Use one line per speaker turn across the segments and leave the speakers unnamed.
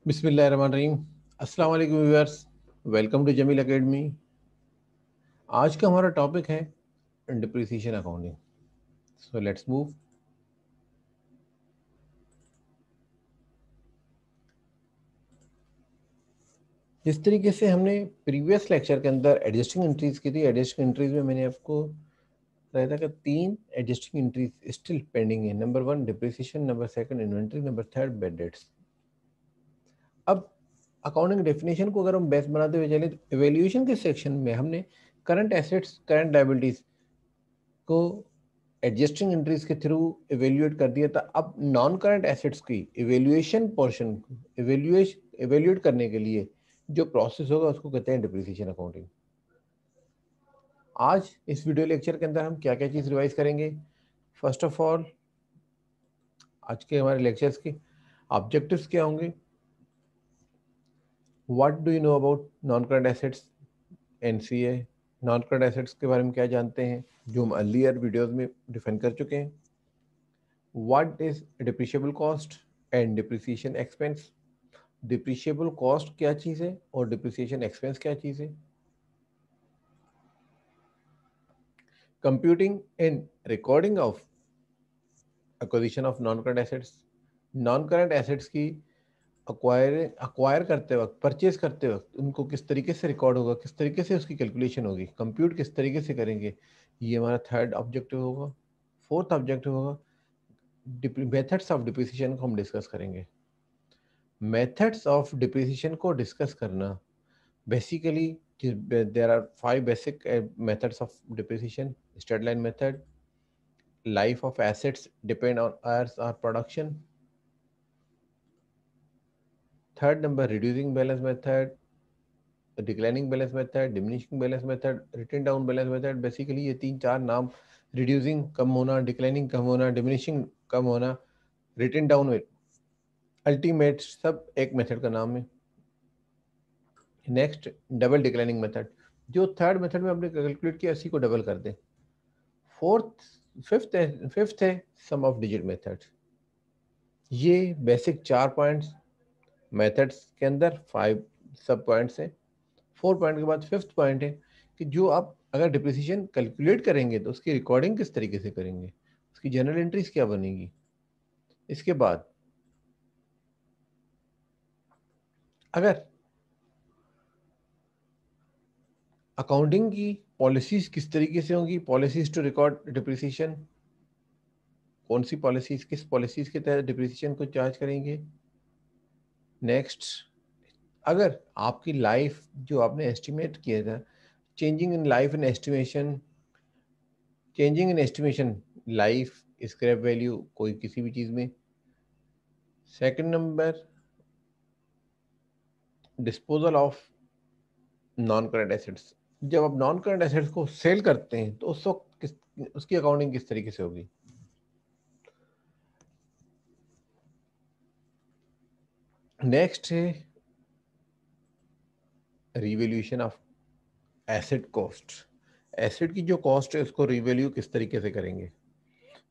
बिस्मिल्लाहिर्रहमानिर्रहीम। अस्सलाम वालेकुम viewers, welcome to Jameel academy. आज का हमारा टॉपिक है depreciation accounting. So let's move. जिस तरीके से हमने प्रीवियस लेक्चर के अंदर एडजस्टिंग एंट्रीज की थी, एडजस्टिंग एंट्रीज में मैंने आपको बताया था कि 3 एडजस्टिंग एंट्रीज स्टिल पेंडिंग है। Number 1 depreciation, number 2 inventory, number 3 bad debts. अब अकाउंटिंग डेफिनेशन को अगर हम बेस बनाते हुए चले तो एवेल्यूएशन के सेक्शन में हमने करंट एसेट्स, करंट लायबिलिटीज को एडजस्टिंग एंट्रीज के थ्रू इवेल्युएट कर दिया था। अब नॉन करंट एसेट्स की इवेल्युएशन पोर्शन को इवेल्युएट करने के लिए जो प्रोसेस होगा उसको कहते हैं डिप्रिसिएशन अकाउंटिंग। आज इस वीडियो लेक्चर के अंदर हम क्या क्या चीज़ रिवाइज करेंगे। फर्स्ट ऑफ ऑल, आज के हमारे लेक्चर्स के ऑब्जेक्टिव्स क्या होंगे, what do you know about non current assets, NCA. Non current assets के बारे में क्या जानते हैं जो हम अर्लियर वीडियोस में डिफाइन कर चुके हैं। What is depreciable cost and depreciation expense. Depreciable cost क्या चीज़ है और डिप्रिसिएशन एक्सपेंस क्या चीज़ है। Computing and recording of acquisition of non current assets. नॉन करंट एसेट्स की अक्वायर करते वक्त, परचेज करते वक्त उनको किस तरीके से रिकॉर्ड होगा, किस तरीके से उसकी कैलकुलेशन होगी, कंप्यूट किस तरीके से करेंगे, ये हमारा थर्ड ऑब्जेक्टिव होगा। फोर्थ ऑब्जेक्टिव होगा मेथड्स ऑफ डिप्रिसिएशन को हम डिस्कस करेंगे। मेथड्स ऑफ डिप्रिसिएशन को डिस्कस करना, basically there are 5 basic methods of depreciation: straight line method, life of assets depend on hours or production, third number reducing balance method, declining balance method, diminishing balance method, written down balance method। basically ये 3-4 नाम, reducing कम होना, declining कम होना, diminishing कम होना, written down में ultimate, सब एक method का नाम है। नेक्स्ट, डबल डिक्लाइनिंग मेथड, जो थर्ड मेथड में हमने कैलकुलेट किया उसी को डबल कर दें। फोर्थ फिफ्थ है सम ऑफ डिजिट मेथड। ये बेसिक 4 पॉइंट्स मेथड्स के अंदर 5 सब पॉइंट्स हैं। 4 पॉइंट के बाद फिफ्थ पॉइंट है कि जो आप अगर डिप्रिसिएशन कैलकुलेट करेंगे तो उसकी रिकॉर्डिंग किस तरीके से करेंगे, उसकी जनरल एंट्रीज क्या बनेगी। इसके बाद अगर अकाउंटिंग की पॉलिसीज किस तरीके से होंगी, पॉलिसीज टू रिकॉर्ड डिप्रिसिएशन, कौन सी पॉलिसीज, किस पॉलिसीज के तहत डिप्रिसिएशन को चार्ज करेंगे। नेक्स्ट, अगर आपकी लाइफ जो आपने एस्टिमेट किया था, changing in life in estimation, changing in estimation life, scrap value कोई किसी भी चीज़ में। Second number, disposal of non current assets, जब आप नॉन करंट एसेट्स को सेल करते हैं तो उस वक्त किस उसकी अकाउंटिंग किस तरीके से होगी। नेक्स्ट है revaluation of asset cost. Asset की जो कॉस्ट है उसको रिवैल्यू किस तरीके से करेंगे।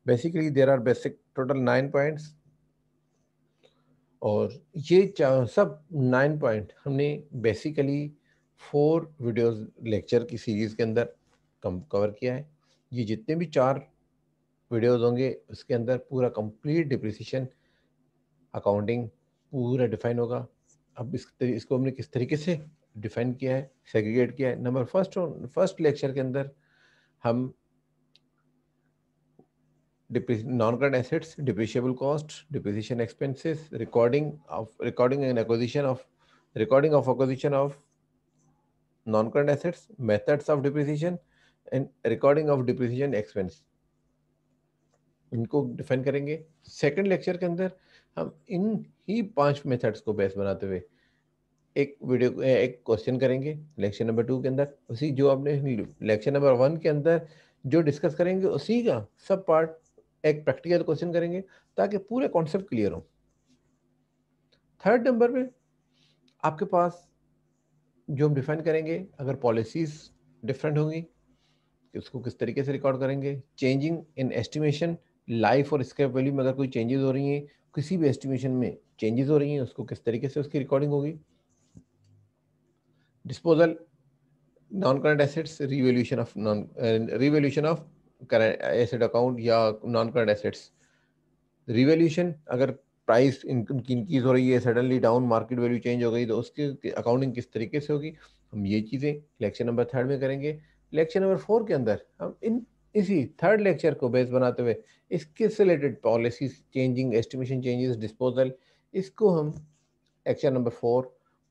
Basically there are basic total 9 points, और ये सब 9 पॉइंट हमने बेसिकली 4 वीडियोस लेक्चर की सीरीज़ के अंदर कवर किया है। ये जितने भी 4 वीडियोस होंगे उसके अंदर पूरा कंप्लीट डिप्रिसिएशन अकाउंटिंग पूरा डिफाइन होगा। अब इसको हमने किस तरीके से डिफाइन किया है, सेग्रीगेट किया है। नंबर फर्स्ट लेक्चर के अंदर हम non-current assets, depreciable cost, depreciation expenses, recording of acquisition of non-current assets, methods of depreciation and recording of depreciation expense, इनको डिफाइन करेंगे। सेकंड लेक्चर के अंदर हम इन ही 5 मेथड्स को बेस बनाते हुए एक क्वेश्चन करेंगे लेक्चर नंबर 2 के अंदर। उसी जो आपने लेक्चर नंबर 1 के अंदर जो डिस्कस करेंगे उसी का सब पार्ट एक प्रैक्टिकल क्वेश्चन करेंगे ताकि पूरे कॉन्सेप्ट क्लियर हो। थर्ड नंबर पे आपके पास जो हम डिफाइन करेंगे, अगर पॉलिसीज डिफरेंट होंगी कि उसको किस तरीके से रिकॉर्ड करेंगे। चेंजिंग इन एस्टिमेशन, लाइफ और स्क्रैप वैल्यू में अगर कोई चेंजेस हो रही हैं, किसी भी एस्टिमेशन में चेंजेस हो रही हैं उसको किस तरीके से उसकी रिकॉर्डिंग होगी। Disposal, non current assets, revaluation of current asset account या नॉन करंट एसेट्स। रिवैल्यूएशन, अगर प्राइस इनकी इंक्रीज हो रही है suddenly, down market value change हो गई, तो उसकी अकाउंटिंग किस तरीके से होगी, हम ये चीज़ें लेक्चर नंबर 3 में करेंगे। लेक्चर नंबर 4 के अंदर हम इसी थर्ड लेक्चर को बेस बनाते हुए इसके से related policies changing, estimation changes, disposal, इसको हम लेक्चर नंबर 4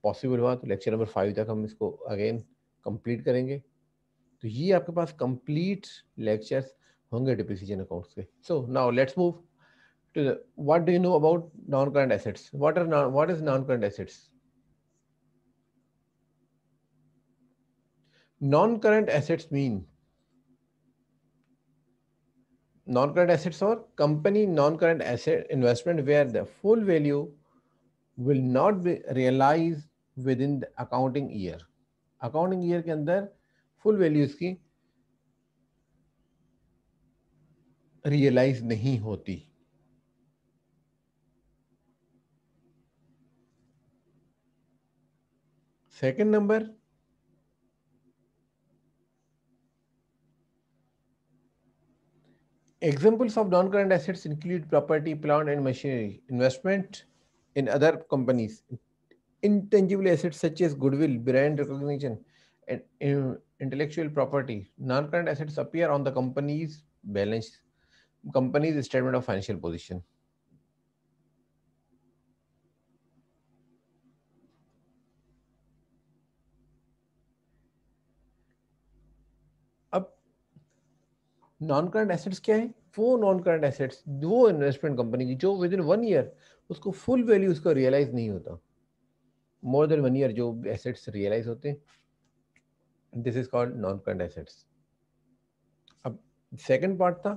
पॉसिबल हुआ तो लेक्चर नंबर 5 तक हम इसको अगेन कंप्लीट करेंगे। तो ये आपके पास कंप्लीट लेक्चर्स होंगे डिप्रिसिएशन अकाउंट्स के। So now let's move to the, what do you know about non-current assets? What is non-current assets? Non-current assets mean non-current assets or company non-current asset investment where the full value will not be realized within the accounting year. Accounting year के अंदर full value इसकी realize नहीं होती। Second number, examples of non-current assets include property, plant and machinery, investment in other companies, intangible assets such as goodwill, brand recognition, and intellectual property. Non-current assets appear on the company's statement of financial position. अब non current assets क्या है? वो non current assets, वो investment company की जो with in 1 year उसको full value उसका realise नहीं होता, मोर देन 1 ईयर जो एसेट्स रियलाइज होते हैं, this is called non current assets. अब सेकंड पार्ट था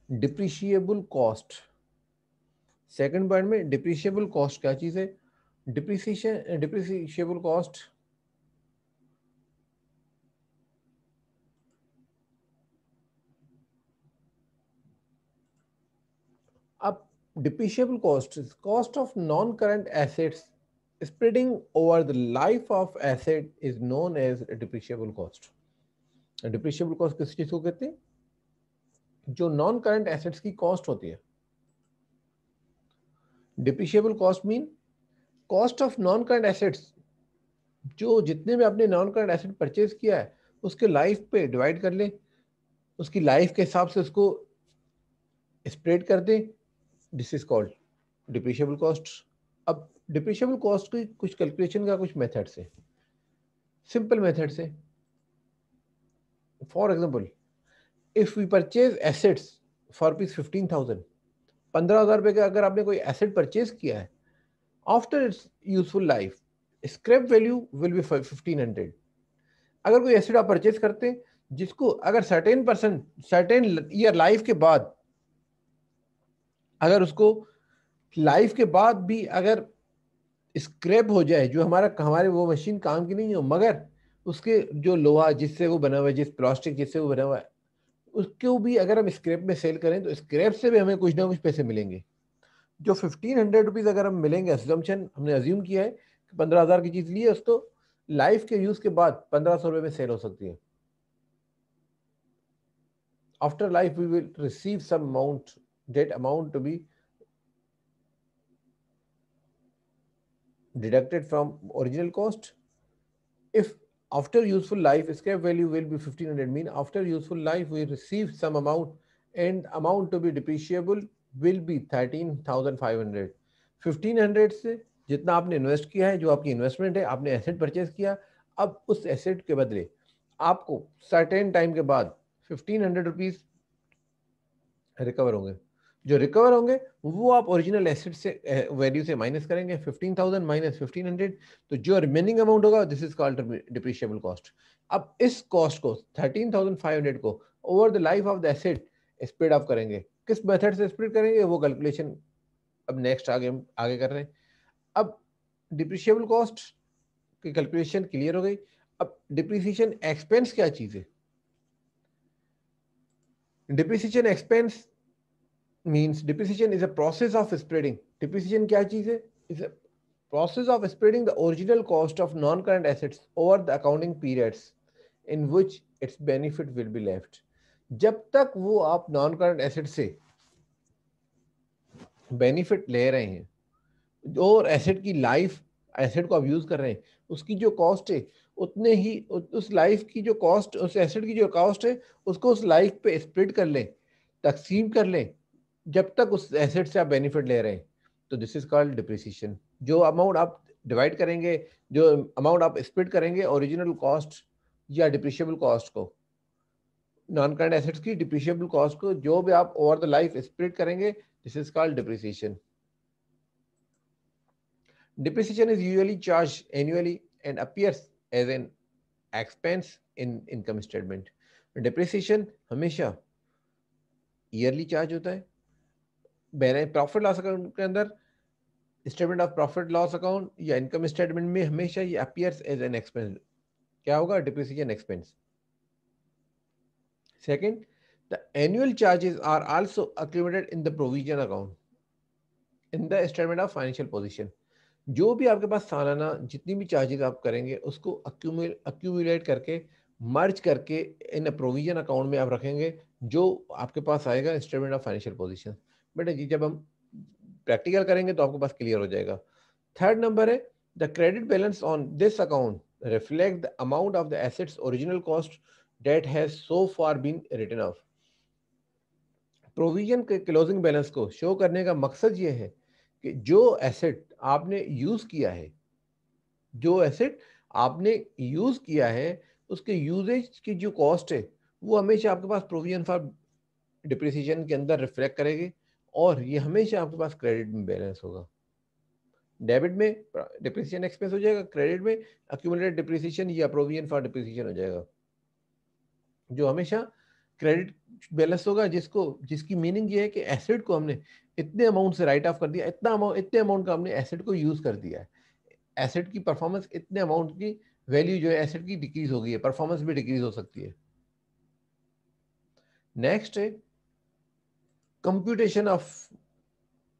डिप्रिशिएबल कॉस्ट। सेकंड पार्ट में डिप्रिशिएबल कॉस्ट क्या चीज है? डिप्रिशिएबल कॉस्ट अब depreciable cost of non-current assets spreading over the life of asset is known as depreciable cost. depreciable cost किस चीज को कहते हैं? जो नॉन करंट एसेट्स की कॉस्ट होती है। Depreciable cost mean cost of non current assets, जो जितने भी आपने नॉन करंट एसेट परचेज किया है उसके लाइफ पे डिवाइड कर ले, उसकी लाइफ के हिसाब से उसको स्प्रेड कर दे, this is called depreciable cost. अब डिप्रिशिएबल कॉस्ट की कुछ कैलकुलेशन का कुछ मेथड्स है, सिंपल मेथड्स है। For example, if we purchase assets for rupees 15,000, 15,000 रुपए का अगर आपने कोई एसेट परचेज किया है, after it's useful life scrap value will be 1500। अगर कोई एसेट आप परचेज करते हैं जिसको अगर सर्टेन ईयर लाइफ के बाद, अगर उसको लाइफ के बाद भी अगर स्क्रैप हो जाए, जो हमारे वो मशीन काम की नहीं हो, मगर उसके जो लोहा जिससे वो बना हुआ है, जिस प्लास्टिक जिससे वो बना हुआ है, उसको भी अगर हम स्क्रैप में सेल करें तो स्क्रैप से भी हमें कुछ ना कुछ पैसे मिलेंगे। जो 1500 रुपीज अगर हम मिलेंगे, असम्पशन हमने अज्यूम किया है कि 15,000 की चीज ली है, उसको लाइफ के यूज के बाद 1500 रुपए में सेल हो सकती है। After life we will receive some amount, that amount to be deducted from original cost. If after useful life scrap value will be 1500, mean after useful life we receive some amount and amount to be depreciable will be 13,500। 1500 से जितना आपने invest किया है, जो आपकी investment है, आपने asset purchase किया, अब उस एसेट के बदले आपको सर्टेन टाइम के बाद 1500 रुपीज रिकवर होंगे। जो रिकवर होंगे वो आप ओरिजिनल एसेट से वैल्यू से माइनस करेंगे, 15,000 माइनस 1500, तो जो रिमेनिंग अमाउंट होगा this is called depreciable cost. अब इस कॉस्ट को 13,500 को over the life of the asset spread of करेंगे। किस मेथड से स्प्रेड करेंगे वो कैलकुलेशन अब नेक्स्ट आगे कर रहे हैं। अब डिप्रिशिएबल कॉस्ट की कैलकुलेशन क्लियर हो गई। अब डिप्रिसिएशन एक्सपेंस क्या चीज है? Depreciation expense means depreciation is a process of spreading. Depreciation क्या चीज है? is a process of spreading the original cost of non-current assets over the accounting periods in which its benefit will be left. जब तक वो आप non current asset से benefit ले रहे हैं और एसेट की लाइफ, एसेट को आप यूज कर रहे हैं, उसकी जो कॉस्ट है उतने ही उस लाइफ की जो कॉस्ट, उस एसेट की जो कॉस्ट है उसको उस लाइफ पे स्प्लिट कर लें, तकसीम कर लें, जब तक उस एसेट से आप बेनिफिट ले रहे हैं। तो दिस इज कॉल्ड डिप्रिसिएशन। जो अमाउंट आप डिवाइड करेंगे, जो अमाउंट आप स्प्लिट करेंगे ओरिजिनल कॉस्ट या डिप्रिशिएबल कॉस्ट को, नॉन करंट एसेट्स की डिप्रिशिएबल कॉस्ट को जो भी आप ओवर द लाइफ स्प्लिट करेंगे, this is called depreciation. Depreciation is usually charged annually and appears as an expense in income statement. Depreciation हमेशा yearly charge होता है। मैंने प्रॉफिट लॉस अकाउंट के अंदर, statement of profit loss account या income statement में हमेशा ये अपीयर्स एज एन एक्सपेंस। क्या होगा? Depreciation expense. Second, the annual charges are also accumulated in the provision account in the statement of financial position. जो भी आपके पास सालाना जितनी भी चार्जेस आप करेंगे उसको अक्यूमुलेट करके, मर्ज करके इन प्रोविजन अकाउंट में आप रखेंगे, जो आपके पास आएगा स्टेटमेंट ऑफ फाइनेंशियल पोजीशन। बेटा जी जब हम प्रैक्टिकल करेंगे तो आपके पास क्लियर हो जाएगा। थर्ड नंबर है the credit balance on this account reflect the amount of the assets original cost that has so far been written off. Provision के क्लोजिंग बैलेंस को शो करने का मकसद ये है कि जो एसेट आपने यूज किया है, जो एसेट आपने यूज किया है उसके यूजेज की जो कॉस्ट है वो हमेशा आपके पास प्रोविजन फॉर डिप्रिसिएशन के अंदर रिफ्लेक्ट करेगी, और ये हमेशा आपके पास क्रेडिट में बैलेंस होगा। डेबिट में डिप्रिसिएशन एक्सपेंस हो जाएगा, क्रेडिट में अक्यूमुलेटेड डिप्रिसिएशन या प्रोविजन फॉर डिप्रिसिएशन हो जाएगा, जो हमेशा क्रेडिट बैलेंस होगा, जिसकी मीनिंग ये है कि एसेट को हमने इतने अमाउंट से राइट ऑफ कर दिया, इतने अमाउंट का हमने एसेट को यूज कर दिया है, एसेट की परफॉर्मेंस इतने अमाउंट की वैल्यू जो है एसेट की डिक्रीज हो गई है, परफॉर्मेंस भी डिक्रीज हो सकती है। नेक्स्ट है computation of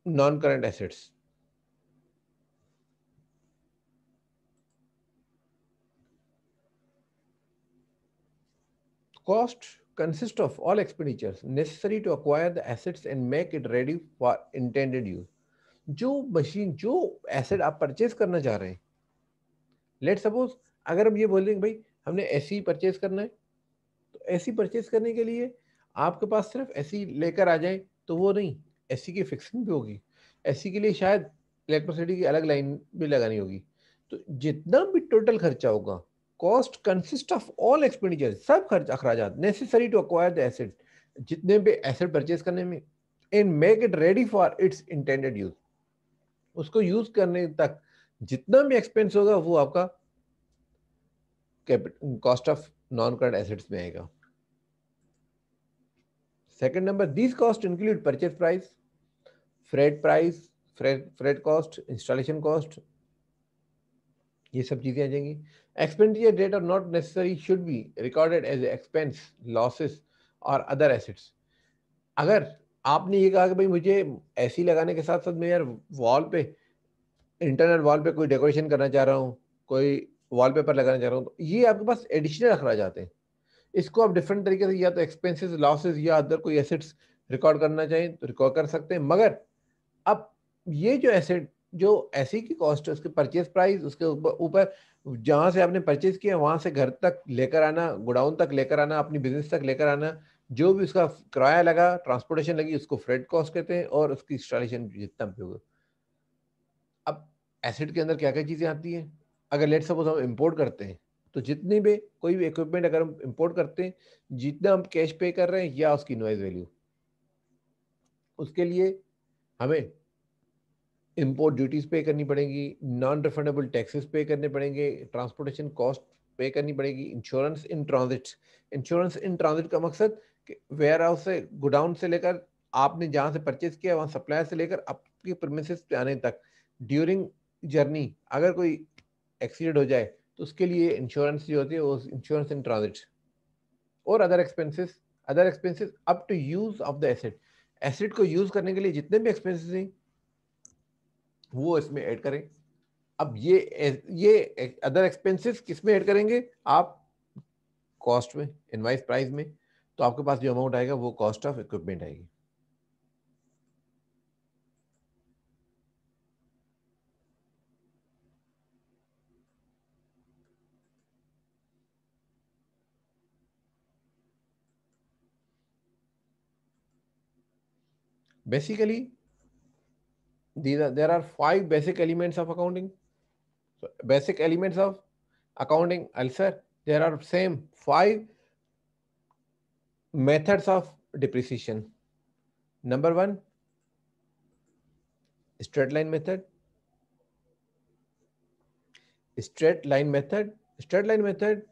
non current assets. Cost consists of all expenditures necessary to acquire the assets and make it ready for intended use. जो मशीन, जो एसेट आप परचेज करना चाह रहे हैं, लेट सपोज अगर हम ये बोल देंगे भाई हमने एसी परचेज करना है, तो एसी परचेज करने के लिए आपके पास सिर्फ एसी लेकर आ जाए तो वो नहीं, एसी की फिक्सिंग भी होगी, एसी के लिए शायद इलेक्ट्रिसिटी की अलग लाइन भी लगानी होगी। तो जितना भी टोटल खर्चा होगा, cost consist of all expenditure, सब खर्च अखराजात necessary to acquire the asset, जितने भी एसेट परचेज करने में, and make it ready for its intended use, उसको यूज करने तक जितना भी एक्सपेंस होगा वो आपका cost of non current assets में आएगा। Second number, these cost include purchase price, price, freight cost, installation cost, ये सब चीजें आ जाएंगी। Expenditure that are not necessary should be recorded as expense, losses और अदर एसेट्स। अगर आपने ये कहा कि भाई मुझे एसी लगाने के साथ साथ मैं यार वॉल पे, इंटरनल वॉल पे कोई डेकोरेशन करना चाह रहा हूँ, कोई वॉलपेपर लगाना चाह रहा हूँ, तो ये आपके पास एडिशनल अखराज आते हैं। इसको आप डिफरेंट तरीके से या तो एक्सपेंसेस, लॉसेस या अदर कोई एसेट्स रिकॉर्ड करना चाहें तो रिकॉर्ड कर सकते हैं। मगर अब ये जो एसेट, जो एसी की कॉस्ट है, उसके परचेज प्राइस, उसके ऊपर जहां से आपने परचेज किया वहां से घर तक लेकर आना, गोडाउन तक लेकर आना, अपनी बिजनेस तक लेकर आना, जो भी उसका किराया लगा, ट्रांसपोर्टेशन लगी, उसको फ्रेट कॉस्ट कहते हैं, और उसकी इंस्टॉलेशन जितना भी होगा। अब एसेट के अंदर क्या क्या चीजें आती हैं? अगर लेट सपोज हम इंपोर्ट करते हैं, तो जितने भी कोई भी इक्विपमेंट अगर हम इंपोर्ट करते हैं, जितना हम कैश पे कर रहे हैं या उसकी इनवॉइस वैल्यू, उसके लिए हमें इंपोर्ट ड्यूटीज पे करनी पड़ेगी, नॉन रिफंडेबल टैक्सेस पे करने पड़ेंगे, ट्रांसपोर्टेशन कॉस्ट पे करनी पड़ेगी, insurance in transit. Insurance in transit का मकसद कि वेयर हाउस से, गोडाउन से लेकर आपने जहाँ से परचेज किया वहाँ सप्लायर से लेकर आपके प्रीमिसेस पे आने तक, ड्यूरिंग जर्नी अगर कोई एक्सीडेंट हो जाए तो उसके लिए इंश्योरेंस जो होती है वो इंश्योरेंस इन ट्रांजिट। और other expenses up to use of the asset, asset को यूज करने के लिए जितने भी एक्सपेंसेस हैं वो इसमें ऐड करें। अब ये अदर एक्सपेंसेस किस में ऐड करेंगे आप? कॉस्ट में, इनवाइस प्राइस में। तो आपके पास जो अमाउंट आएगा वो कॉस्ट ऑफ इक्विपमेंट आएगी। Basically, there are 5 basic elements of accounting. So basic elements of accounting, also there are same 5 methods of depreciation. Number 1, straight line method. Straight line method, straight line method,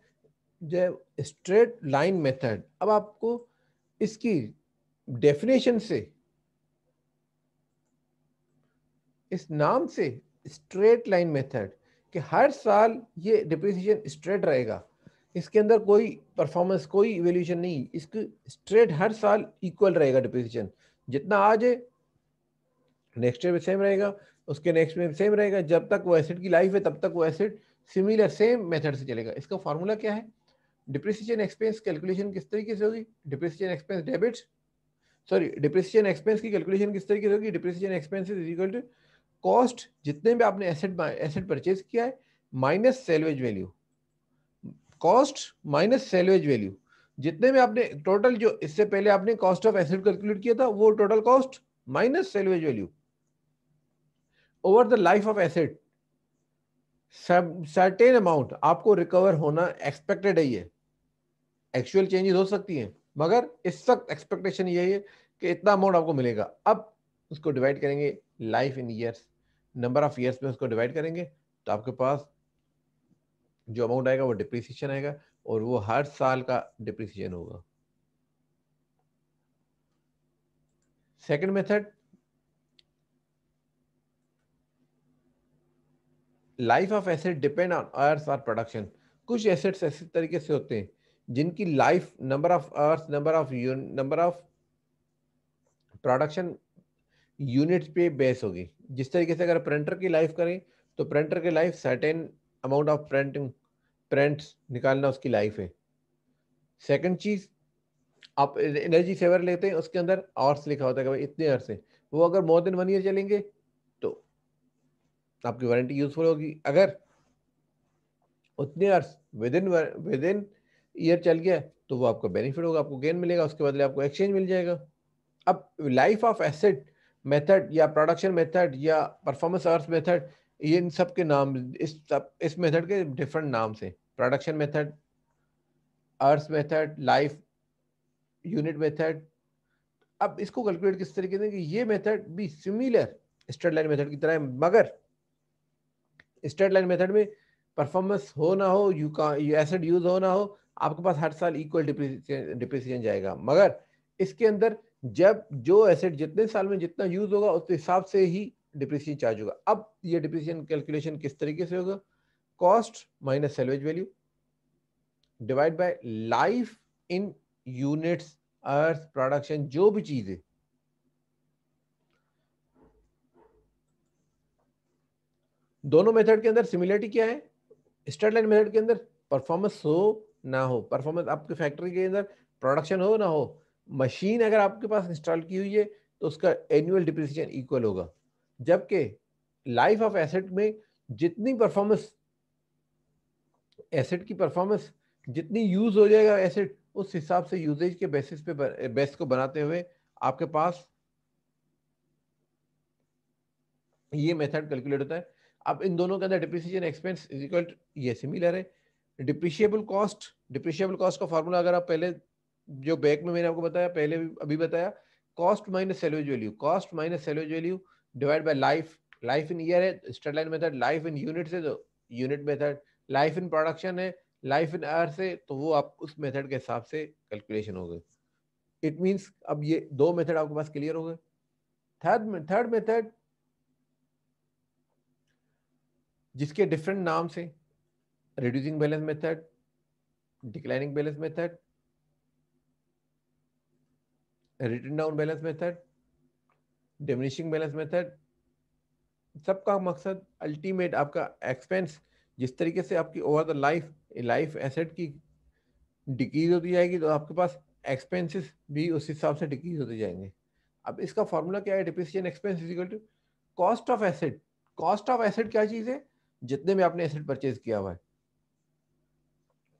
जो straight line method, अब आपको इसकी definition से, इस नाम से straight line method, कि हर साल ये डिप्रिसिएशन स्ट्रेट रहेगा, इसके अंदर कोई परफॉर्मेंस, कोई इवोल्यूशन नहीं, इसकी स्ट्रेट हर साल इक्वल रहेगा डिप्रिसिएशन। जितना आज है नेक्स्ट ईयर में सेम रहेगा, उसके नेक्स्ट में सेम रहेगा, जब तक वो एसेट की लाइफ है तब तक वो एसेट सिमिलर सेम मेथड से चलेगा। इसका फॉर्मूला क्या है? डिप्रिसिएशन एक्सपेंस कैलकुलेशन किस तरीके से होगी? Depreciation expense debits, sorry, depreciation expense की कैलकुलेशन किस तरीके से होगी? Depreciation expense is equal to cost, जितने भी आपने एसेट परचेज किया है, minus salvage value. Cost minus salvage value, जितने में आपने टोटल, जो इससे पहले आपने कॉस्ट ऑफ एसेट कैलकुलेट किया था, वो total cost minus salvage value over the life of asset. Certain amount आपको रिकवर होना एक्सपेक्टेड है, ये एक्चुअल चेंजेस हो सकती हैं, मगर इस वक्त एक्सपेक्टेशन यही है कि इतना अमाउंट आपको मिलेगा। अब उसको डिवाइड करेंगे life in years, number of years में उसको डिवाइड करेंगे, तो आपके पास जो अमाउंट आएगा वो डिप्रिसिएशन आएगा, और वो हर साल का डिप्रिसिएशन होगा। Second method, life of asset depend on hours और प्रोडक्शन। कुछ एसेट्स ऐसे तरीके से होते हैं जिनकी life number of hours, number of production units पे बेस होगी। जिस तरीके से अगर प्रिंटर की लाइफ करें, तो प्रिंटर की life certain amount of prints निकालना उसकी लाइफ है। सेकंड चीज, आप एनर्जी सेवर लेते हैं, उसके अंदर आवर्स लिखा होता है कि भाई इतने आवर्स से, वो अगर मोर देन 1 ईयर चलेंगे तो आपकी वारंटी यूजफुल होगी। अगर उतने आवर्स विद इन ईयर चल गया तो वो आपको बेनिफिट होगा, आपको गेन मिलेगा, उसके बदले आपको एक्सचेंज मिल जाएगा। अब लाइफ ऑफ एसेट मेथड या प्रोडक्शन मेथड या परफॉर्मेंस आवर्स मेथड, ये इन सब के नाम, इस मेथड के डिफरेंट नाम से, production method, hours method, life unit method. अब इसको कैलकुलेट किस तरीके से, कि ये मेथड भी सिमिलर स्ट्रेट लाइन मेथड की तरह है, मगर स्ट्रेट लाइन मेथड में परफॉर्मेंस हो ना हो, एसेट यूज हो ना हो, आपके पास हर साल इक्वल डिप्रिसिएशन जाएगा। मगर इसके अंदर जब जो एसेट जितने साल में जितना यूज होगा उस हिसाब से ही डिप्रिसिएशन चार्ज होगा। अब ये डिप्रिसिएशन कैलकुलेशन किस तरीके से होगा? Cost minus salvage value divide by life in units earth production, जो भी चीज है। दोनों मेथड के अंदर सिमिलरिटी क्या है? स्ट्रेट लाइन मेथड के अंदर परफॉर्मेंस हो ना हो, परफॉर्मेंस आपके फैक्ट्री के अंदर प्रोडक्शन हो ना हो, मशीन अगर आपके पास इंस्टॉल की हुई है तो उसका एनुअल डिप्रिसिएशन इक्वल होगा। जबकि लाइफ ऑफ एसेट में जितनी परफॉर्मेंस, एसेट की परफॉर्मेंस जितनी यूज हो जाएगा एसेट, उस हिसाब से यूजेज के बेसिस पे बेस को बनाते हुए आपके पास ये मेथड कैलकुलेट होता है। अब इन दोनों के अंदर डिप्रिसिएशन एक्सपेंस इज इक्वल, ये सिमिलर है। डिप्रिशिएबल कॉस्ट का फार्मूला अगर आप पहले, जो बैक में मैंने आपको बताया, पहले भी अभी बताया, cost minus salvage value, cost minus salvage value divide by life. Life in year है straight line method, life in unit है तो unit method, life in production है, लाइफ इन आवर से, तो वो आप उस मेथड के हिसाब से कैलकुलेशन हो गई। इट मीन्स अब ये दो मेथड आपके पास क्लियर हो गए। थर्ड मेथड, जिसके डिफरेंट नाम से, reducing balance method, declining balance method, written down balance method, diminishing balance method, सबका मकसद अल्टीमेट आपका एक्सपेंस जिस तरीके से आपकी ओवर द लाइफ एसेट की डिक्रीज होती जाएगी, तो आपके पास एक्सपेंसेस भी उस हिसाब से डिक्रीज होते जाएंगे। अब इसका फॉर्मूला क्या है? Depreciation expense is equal to cost of asset. Cost of asset क्या चीज है? जितने में आपने एसेट परचेज किया हुआ है।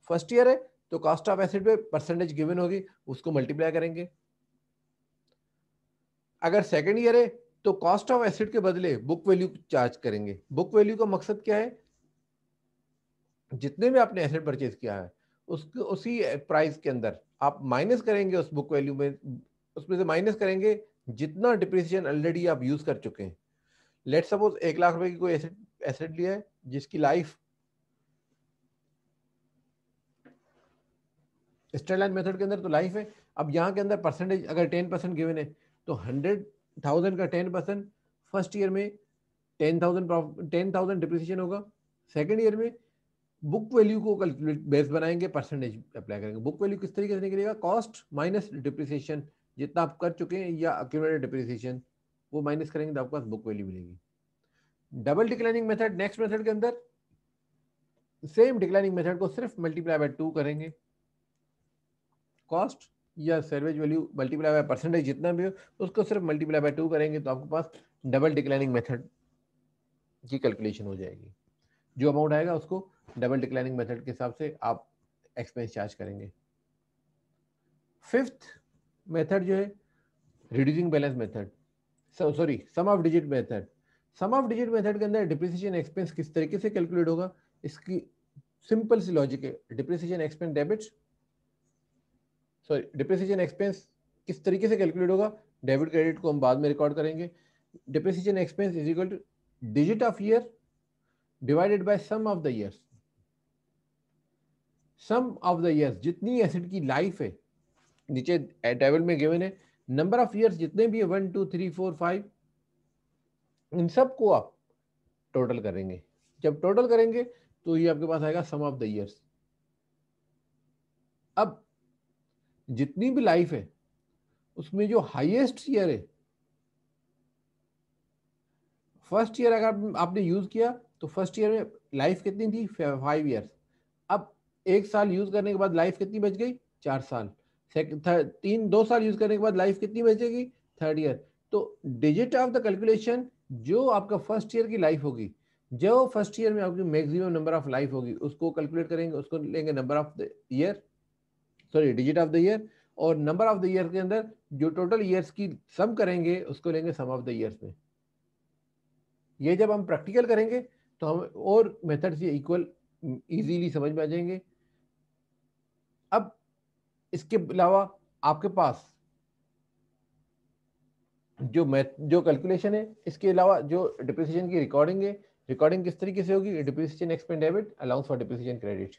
फर्स्ट ईयर है तो कॉस्ट ऑफ एसेट पे परसेंटेज गिवन होगी, उसको मल्टीप्लाई करेंगे। अगर सेकंड ईयर है तो कॉस्ट ऑफ एसेट के बदले बुक वैल्यू चार्ज करेंगे। बुक वैल्यू का मकसद क्या है? जितने भी आपने एसेट परचेज किया है उसके उसी प्राइस के अंदर आप माइनस करेंगे उस बुक वैल्यू में, उसमें से माइनस करेंगे जितना डिप्रिसिएशन ऑलरेडी आप यूज कर चुके हैं। लेट सपोज 1 लाख रुपए की कोई एसेट एसेट लिया है जिसकी लाइफ स्ट्रेट लाइन मेथड के अंदर तो लाइफ है। अब यहाँ के अंदर परसेंटेज अगर 10% गिवन है तो 100,000 का 10% फर्स्ट ईयर में 10,000 डिप्रिसिएशन होगा। सेकेंड ईयर में बुक वैल्यू को कैलकुलेट बेस बनाएंगे, परसेंटेज अप्लाई करेंगे। बुक वैल्यू किस तरीके से निकलेगा? कॉस्ट माइनस डिप्रिसिएशन, जितना आप कर चुके हैं या अक्यूमुलेटेड डिप्रिसिएशन वो माइनस करेंगे तो आपके पास बुक वैल्यू मिलेगी। Double declining method, next method के अंदर सेम डिक्लाइनिंग मेथड को सिर्फ मल्टीप्लाई बाय 2 करेंगे। कॉस्ट या salvage value multiply by percentage जितना भी हो उसको सिर्फ मल्टीप्लाई बाय 2 करेंगे तो आपके पास डबल डिक्लाइनिंग मेथड की कैलकुलेशन हो जाएगी। जो अमाउंट आएगा उसको डबल डिक्लाइनिंग मेथड के हिसाब से आप एक्सपेंस चार्ज करेंगे। फिफ्थ मेथड जो है reducing balance method, sorry sum of digit method. Sum of digit method के अंदर डिप्रिसिएशन एक्सपेंस किस तरीके से कैलकुलेट होगा? इसकी सिंपल सी लॉजिक है। Depreciation expense debit, sorry depreciation expense किस तरीके से कैलकुलेट होगा? डेबिट क्रेडिट को हम बाद में रिकॉर्ड करेंगे। Depreciation expense is equal to digit of year divided by sum of the years. Sum of the years, जितनी एसेट की लाइफ है, नीचे टेबल में गिवन है नंबर ऑफ ईयर्स जितने भी है 1 2 3 4 5, इन सब को आप टोटल करेंगे। जब टोटल करेंगे तो ये आपके पास आएगा सम ऑफ द ईयर्स। अब जितनी भी लाइफ है उसमें जो हाईएस्ट ईयर है, फर्स्ट ईयर अगर आपने यूज किया तो फर्स्ट ईयर में लाइफ कितनी थी? 5 ईयर्स। अब 1 साल यूज करने के बाद लाइफ कितनी बच गई? 4 साल। 2 साल यूज करने के बाद लाइफ कितनी बचेगी? Third year. तो डिजिट ऑफ द कैलकुलेशन जो आपका फर्स्ट ईयर की लाइफ होगी, जो फर्स्ट ईयर में आपकी मैक्सिमम नंबर ऑफ लाइफ होगी उसको कैलकुलेट करेंगे, उसको लेंगे number of the year, sorry digit of the year. और नंबर ऑफ द ईयर के अंदर जो टोटल ईयर्स की सम करेंगे उसको लेंगे सम ऑफ द ईयर्स में। ये जब हम प्रैक्टिकल करेंगे तो हम और मेथड से इक्वल इजीली समझ में आ जाएंगे। अब इसके अलावा आपके पास जो कैलकुलेशन है, इसके अलावा जो डिप्रिसिएशन की रिकॉर्डिंग है, रिकॉर्डिंग किस तरीके से होगी? Depreciation expense debit allowance for depreciation credit.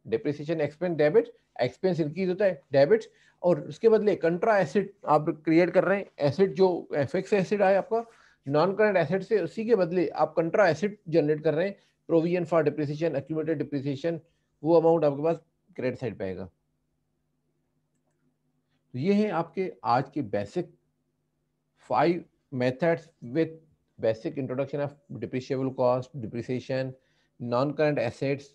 Depreciation expense debit, expense increase होता है डेबिट, और उसके बदले कंट्रा एसिड आप क्रिएट कर रहे हैं। एसिड जो फिक्स एसिड आया आपका नॉन करंट एसेट से, उसी के बदले आप कंट्रा एसिड जनरेट कर रहे हैं। Provision for depreciation, accumulated depreciation, वो अमाउंट आपके पास क्रेडिट साइड पे आएगा। तो ये है आपके आज के basic 5 methods with basic introduction of depreciable cost, depreciation, non-current assets,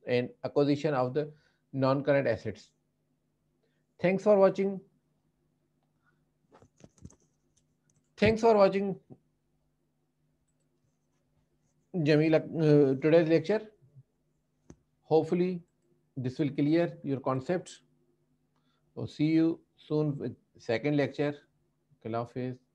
and acquisition of the non-current assets. Thanks for watching. Thanks for watching Jamila today's lecture. Hopefully this will clear your concepts. So see you soon with second lecture. Allah Hafiz.